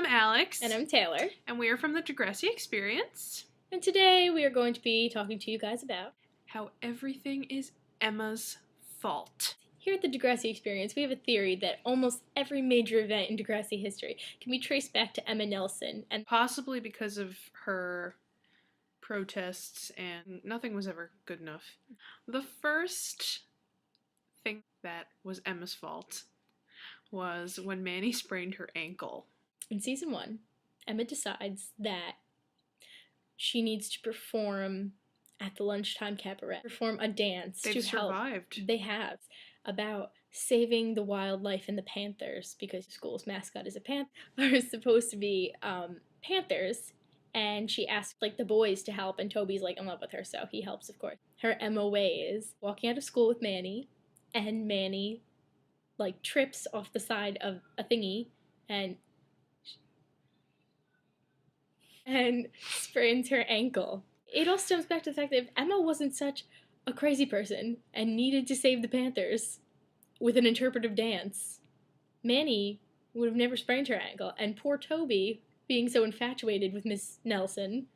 I'm Alex. And I'm Taylor. And we are from the Degrassi Experience. And today we are going to be talking to you guys about how everything is Emma's fault. Here at the Degrassi Experience, we have a theory that almost every major event in Degrassi history can be traced back to Emma Nelson. And possibly because of her protests, and nothing was ever good enough. The first thing that was Emma's fault was when Manny sprained her ankle. In season 1, Emma decides that she needs to perform at the lunchtime cabaret, perform a dance They've to survived. help. They have, about saving the wildlife and the panthers, because the school's mascot is a panther, are supposed to be panthers. And she asks, like, the boys to help, and Toby's, like, in love with her, so he helps, of course. Her Emma way is walking out of school with Manny, and Manny, like, trips off the side of a thingy, and sprains her ankle. It all stems back to the fact that if Emma wasn't such a crazy person and needed to save the panthers with an interpretive dance, Manny would have never sprained her ankle, and poor Toby, being so infatuated with Miss Nelson,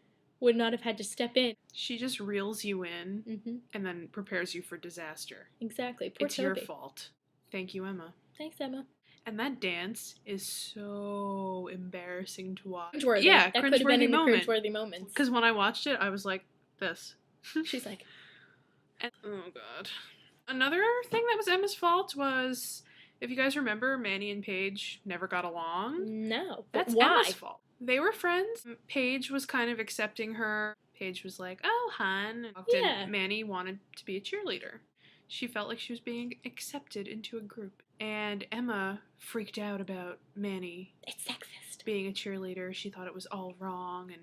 would not have had to step in. She just reels you in and then prepares you for disaster. Exactly. Poor it's Toby. Your fault. Thank you, Emma. Thanks, Emma. And that dance is so embarrassing to watch. Cringeworthy. Yeah, that could have been in moment. The cringeworthy moments. Because when I watched it, I was like, this. She's like... And, oh, God. Another thing that was Emma's fault was... If you guys remember, Manny and Paige never got along. No. That's why? Emma's fault. They were friends. Paige was kind of accepting her. Paige was like, oh, hun. And Manny wanted to be a cheerleader. She felt like she was being accepted into a group. And Emma freaked out about Manny. It's sexist. Being a cheerleader. She thought it was all wrong and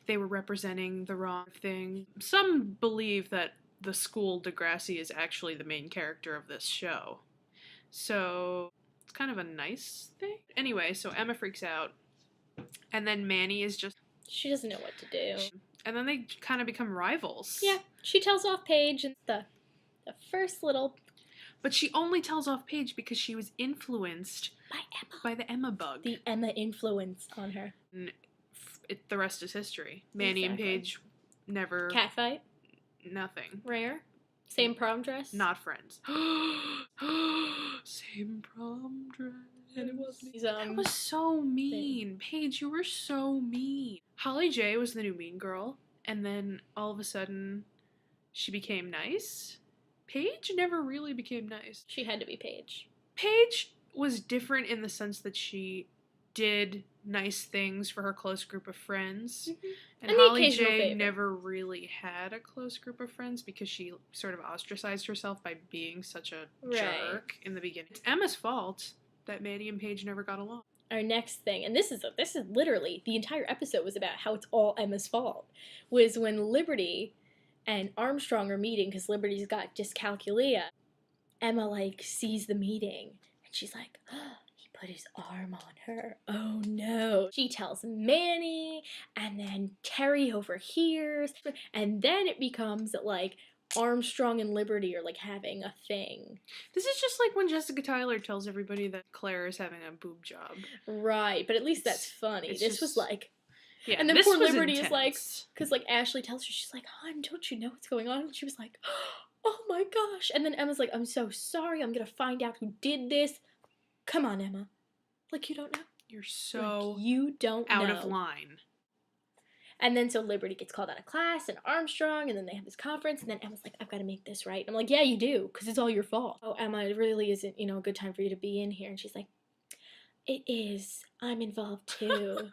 they were representing the wrong thing. Some believe that the school Degrassi is actually the main character of this show. So, it's kind of a nice thing. Anyway, so Emma freaks out. And then Manny is just... She doesn't know what to do. And then they kind of become rivals. Yeah, she tells off Paige and the first little... But she only tells off Paige because she was influenced by Emma. By the Emma bug. The Emma influence on her. And the rest is history. Manny and Paige never... Catfight? Nothing. Rare? Same prom dress? Not friends. Same prom dress. And it wasn't. That was so mean. Paige, you were so mean. Holly J was the new mean girl, and then all of a sudden, she became nice. Paige never really became nice. She had to be Paige. Paige was different in the sense that she did nice things for her close group of friends. And Holly J never really had a close group of friends because she sort of ostracized herself by being such a jerk in the beginning. It's Emma's fault that Manny and Paige never got along. Our next thing, and this is literally, the entire episode was about how it's all Emma's fault, was when Liberty and Armstrong are meeting because Liberty's got dyscalculia. Emma, like, sees the meeting, and she's like, oh, he put his arm on her. Oh, no. She tells Manny, and then Terry overhears, and then it becomes, like, Armstrong and Liberty are, like, having a thing. This is just like when Jessica Tyler tells everybody that Claire is having a boob job. Right, but at least that's funny. This was, like... Yeah, and then poor Liberty is like, because, like, Ashley tells her, she's like, hon, don't you know what's going on? And she was like, oh my gosh. And then Emma's like, I'm so sorry, I'm gonna find out who did this. Come on, Emma. Like, you don't know? You're so like, you don't out know. of line. And then so Liberty gets called out of class, and Armstrong, and then they have this conference, and then Emma's like, I've got to make this right. And I'm like, yeah, you do, because it's all your fault. Oh, Emma, it really isn't, a good time for you to be in here. And she's like, it is. I'm involved too.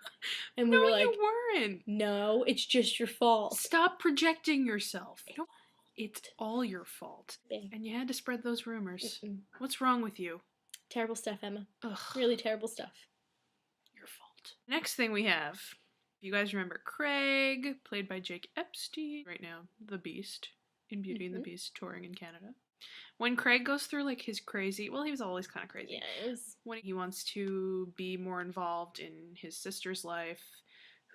And we were like, you weren't. No, it's just your fault. Stop projecting yourself. It's all your fault. And you had to spread those rumors. What's wrong with you? Terrible stuff, Emma. Ugh. Really terrible stuff. Your fault. Next thing we have, if you guys remember Craig, played by Jake Epstein, right now, the Beast, in Beauty and the Beast, touring in Canada. When Craig goes through, like, his crazy... Well, he was always kind of crazy. Yeah, it was... When he wants to be more involved in his sister's life,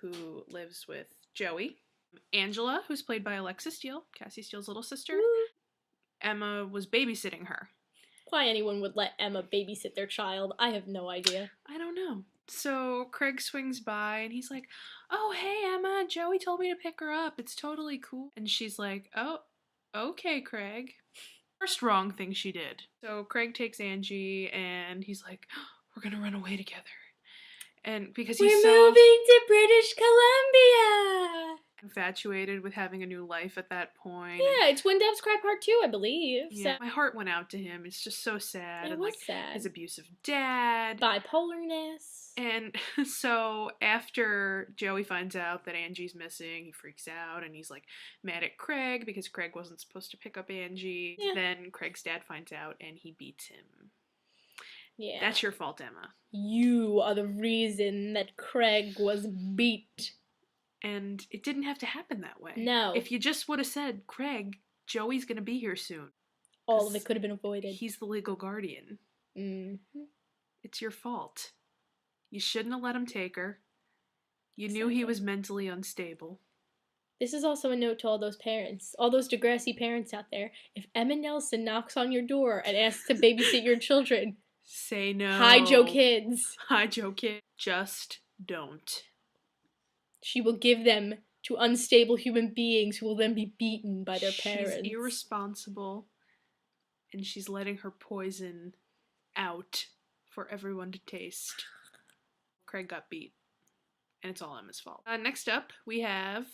who lives with Joey. Angela, who's played by Alexis Steele, Cassie Steele's little sister. Woo. Emma was babysitting her. Why anyone would let Emma babysit their child, I have no idea. I don't know. So Craig swings by and he's like, "Oh, hey, Emma, Joey told me to pick her up. It's totally cool." And she's like, "Oh, okay, Craig." First wrong thing she did. So Craig takes Angie and he's like, "We're gonna run away together." And because We're he's moving to British Columbia! Infatuated with having a new life at that point. Yeah, it's When Doves Cry Part 2, I believe. Yeah, So. My heart went out to him. It's just so sad. It was sad. His abusive dad. Bipolarness. And so after Joey finds out that Angie's missing, he freaks out and he's like mad at Craig because Craig wasn't supposed to pick up Angie. Yeah. Then Craig's dad finds out and he beats him. Yeah. That's your fault, Emma. You are the reason that Craig was beat. And it didn't have to happen that way. No. If you just would have said, "Craig, Joey's gonna be here soon." All of it could have been avoided. He's the legal guardian. Mm-hmm. It's your fault. You shouldn't have let him take her. You knew he was mentally unstable. This is also a note to all those parents, all those Degrassi parents out there. If Emma Nelson knocks on your door and asks to babysit your children, say no. Hi, Joe Kids. Hi, Joe Kids. Just don't. She will give them to unstable human beings who will then be beaten by their parents. She's irresponsible, and she's letting her poison out for everyone to taste. Craig got beat, and it's all Emma's fault. Next up, we have...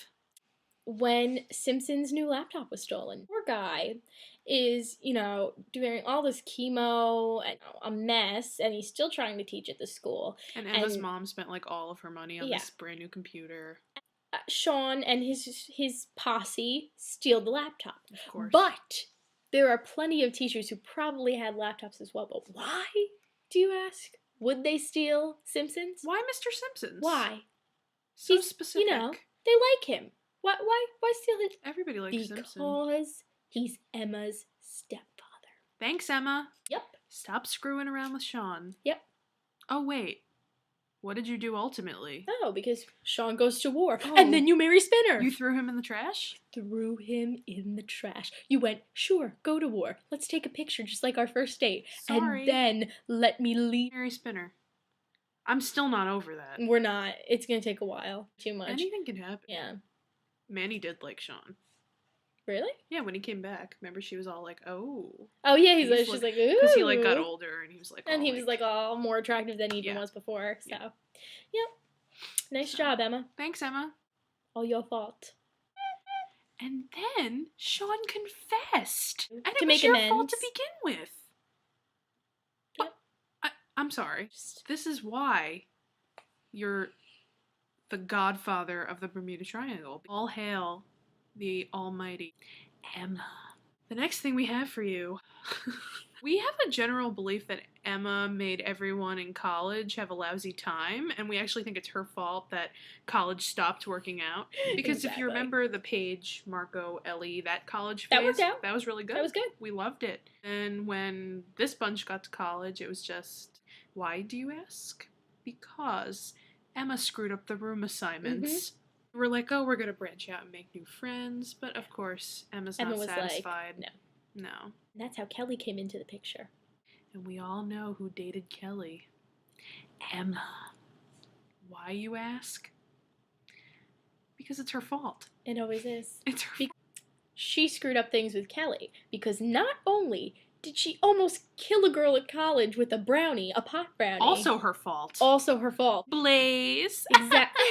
when Simpson's new laptop was stolen. Poor guy is, doing all this chemo and a mess, and he's still trying to teach at the school. And Emma's mom spent like all of her money on this brand new computer. Sean and his posse steal the laptop. Of course. But there are plenty of teachers who probably had laptops as well. But why, do you ask? Would they steal Simpson's? Why Mr. Simpson's? Why? He's specific. They like him. Why steal him? Everybody likes Simpson. Because he's Emma's stepfather. Thanks, Emma. Yep. Stop screwing around with Sean. Yep. Oh, wait. What did you do ultimately? Oh, because Sean goes to war. Oh. And then you marry Spinner. You threw him in the trash? Threw him in the trash. You went, sure, go to war. Let's take a picture just like our first date. Sorry. And then let me leave. Marry Spinner. I'm still not over that. We're not. It's going to take a while. Too much. Anything can happen. Yeah. Manny did like Sean. Really? Yeah, when he came back. Remember, she was all like, "Oh." Oh yeah, she's like, "Ooh." Because he like got older, and he was like, and he was like all more attractive than he even was before. So, yep. Nice job, Emma. Thanks, Emma. All your fault. And then Sean confessed, and to it make was your amends. fault to begin with. Yep. I'm sorry. This is why you're the godfather of the Bermuda Triangle. All hail the almighty Emma. The next thing we have for you, we have a general belief that Emma made everyone in college have a lousy time, and we actually think it's her fault that college stopped working out. Because if you remember the Paige, Marco, Ellie, that college phase, that worked out. That was really good. That was good. We loved it. And when this bunch got to college, it was just, why do you ask? Because Emma screwed up the room assignments. Mm-hmm. We're like, oh, we're going to branch out and make new friends. But of course, Emma was satisfied. Like, no. And that's how Kelly came into the picture. And we all know who dated Kelly. Emma. Why, you ask? Because it's her fault. It always is. It's her fault. She screwed up things with Kelly. Because not only did she almost kill a girl at college with a brownie, a pot brownie. Also her fault. Also her fault. Blaze. Exactly.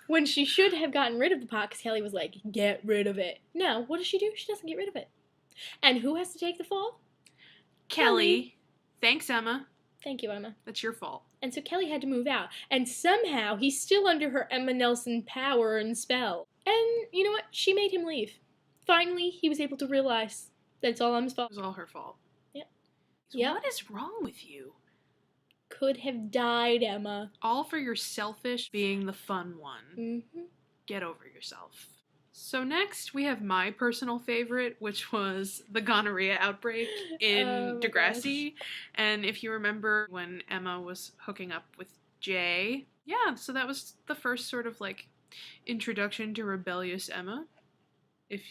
When she should have gotten rid of the pot, because Kelly was like, get rid of it. No, what does she do? She doesn't get rid of it. And who has to take the fall? Kelly. Thanks, Emma. Thank you, Emma. That's your fault. And so Kelly had to move out. And somehow he's still under her Emma Nelson power and spell. And you know what? She made him leave. Finally, he was able to realize that it's all Emma's fault. It was all her fault. Yep. So yep. What is wrong with you? Could have died, Emma. All for your selfish being the fun one. Mm-hmm. Get over yourself. So next, we have my personal favorite, which was the gonorrhea outbreak in Degrassi. And if you remember when Emma was hooking up with Jay, yeah, so that was the first sort of like introduction to rebellious Emma. If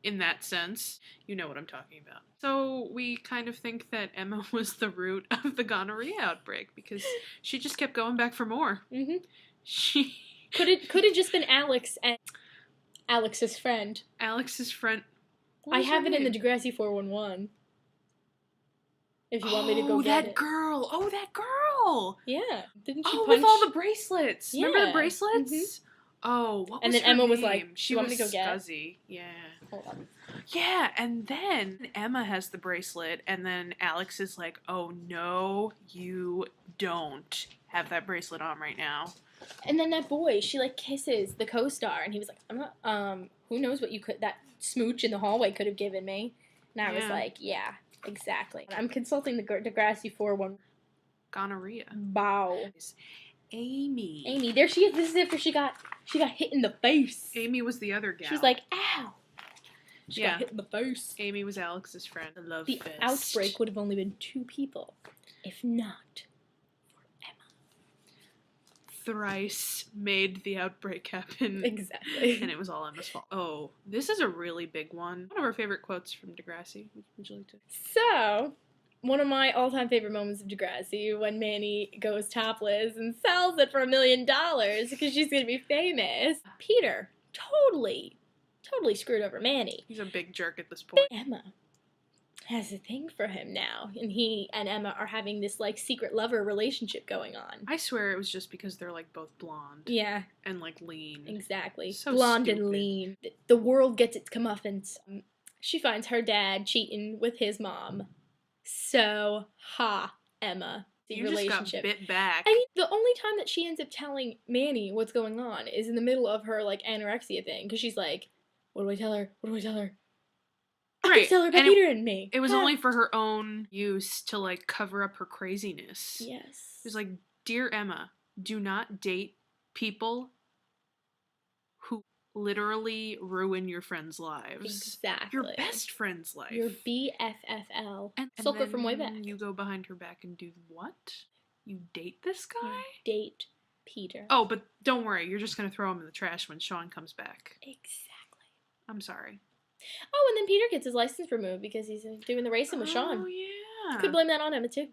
in that sense. You know what I'm talking about. So we kind of think that Emma was the root of the gonorrhea outbreak because she just kept going back for more. Mm-hmm. She could have just been Alex and Alex's friend. Alex's friend. I have it in the Degrassi 411. If you want me to go get it. Girl. Oh, that girl. Yeah. Didn't she punch? with all the bracelets. Yeah. Remember the bracelets? Mm-hmm. Oh, what and was then Emma name? was like, she want was me to go get Scuzzy. Yeah. Hold on. Yeah, and then Emma has the bracelet, and then Alex is like, oh, no, you don't have that bracelet on right now. And then that boy, she, like, kisses the co-star, and he was like, I'm not, who knows what that smooch in the hallway could have given me. And I was like, yeah, exactly. I'm consulting the Degrassi 411. Gonorrhea. Wow. Amy. There she is. This is after she got hit in the face. Amy was the other gal. She was like, ow. She got hit in the face. Amy was Alex's friend. The outbreak would have only been 2 people, if not for Emma. Thrice made the outbreak happen. Exactly. And it was all Emma's fault. Oh, this is a really big one. One of our favorite quotes from Degrassi. Would you like to? So, one of my all-time favorite moments of Degrassi, when Manny goes topless and sells it for $1 million because she's going to be famous. Peter totally screwed over Manny. He's a big jerk at this point. Emma has a thing for him now, and he and Emma are having this, like, secret lover relationship going on. I swear it was just because they're, like, both blonde. Yeah. And, like, lean. Exactly. So blonde stupid. And lean. The world gets its comeuppance. She finds her dad cheating with his mom. So, Emma. You just got bit back. I mean, the only time that she ends up telling Manny what's going on is in the middle of her, like, anorexia thing, because she's like, what do I tell her? I can tell her about Peter and me. It was only for her own use to, like, cover up her craziness. Yes. It was like, dear Emma, do not date people who literally ruin your friends' lives. Exactly. Your best friend's life. Your BFFL. And Sulker from way back. You go behind her back and do what? You date this guy? You date Peter. Oh, but don't worry. You're just going to throw him in the trash when Sean comes back. Exactly. I'm sorry. Oh, and then Peter gets his license removed because he's doing the racing with Sean. Oh, yeah. Could blame that on Emma, too.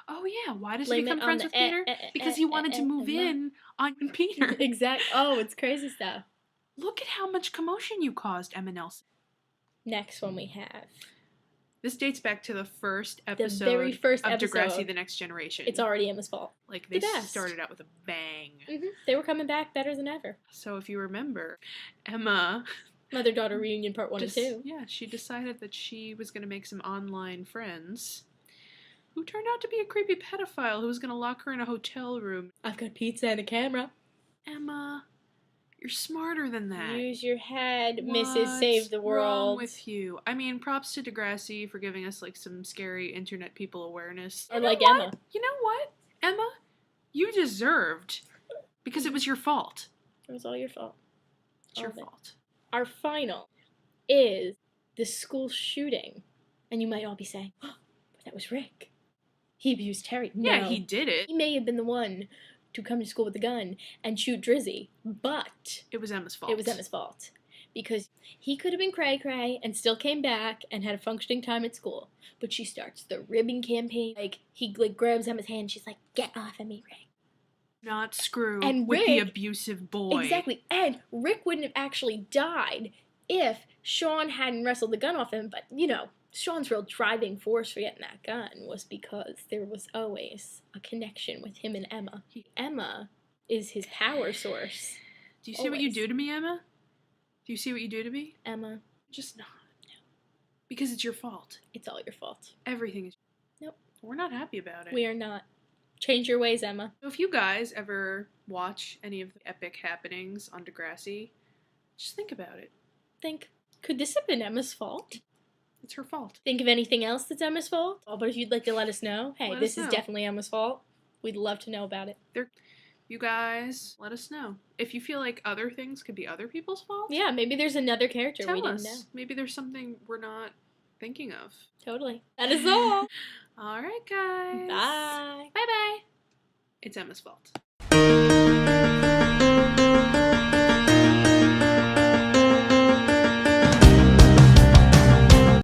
Oh, yeah. Why does he become friends with Peter? Because he wanted to move in on Peter. Exactly. Oh, it's crazy stuff. Look at how much commotion you caused, Emma Nelson. Next one we have. This dates back to the first episode very first of episode. Degrassi The Next Generation. It's already Emma's fault. Like, they started out with a bang. Mm-hmm. They were coming back better than ever. So if you remember, Emma... Mother-daughter reunion part 1 and 2. Yeah, she decided that she was going to make some online friends who turned out to be a creepy pedophile who was going to lock her in a hotel room. I've got pizza and a camera. Emma, you're smarter than that. Use your head, Mrs. Save the World. What's wrong with you? I mean, props to Degrassi for giving us, like, some scary internet people awareness. Or like Emma. You know what, Emma? You deserved, because it was your fault. It was all your fault. It's your fault. Our final is the school shooting. And you might all be saying, oh, but that was Rick. He abused Terry. No. Yeah, he did it. He may have been the one to come to school with a gun and shoot Drizzy, but... It was Emma's fault. It was Emma's fault. Because he could have been cray-cray and still came back and had a functioning time at school. But she starts the ribbing campaign. Like, he grabs Emma's hand and she's like, get off of me, Rick. Not screw and with Rick, the abusive boy. Exactly. And Rick wouldn't have actually died if Sean hadn't wrestled the gun off him. But, you know, Sean's real driving force for getting that gun was because there was always a connection with him and Emma. Emma is his power source. Do you see what you do to me, Emma? Do you see what you do to me? Emma. Just not. No. Because it's your fault. It's all your fault. Everything is. Nope. We're not happy about it. We are not. Change your ways, Emma. So if you guys ever watch any of the epic happenings on Degrassi, just think about it. Could this have been Emma's fault? It's her fault. Think of anything else that's Emma's fault? Oh, but if you'd like to let us know, hey, this is definitely Emma's fault. We'd love to know about it. You guys, let us know. If you feel like other things could be other people's fault. Yeah, maybe there's another character we didn't know. Maybe there's something we're not thinking of. Totally. That is all. All right, guys. Bye. Bye-bye. It's Emma's fault.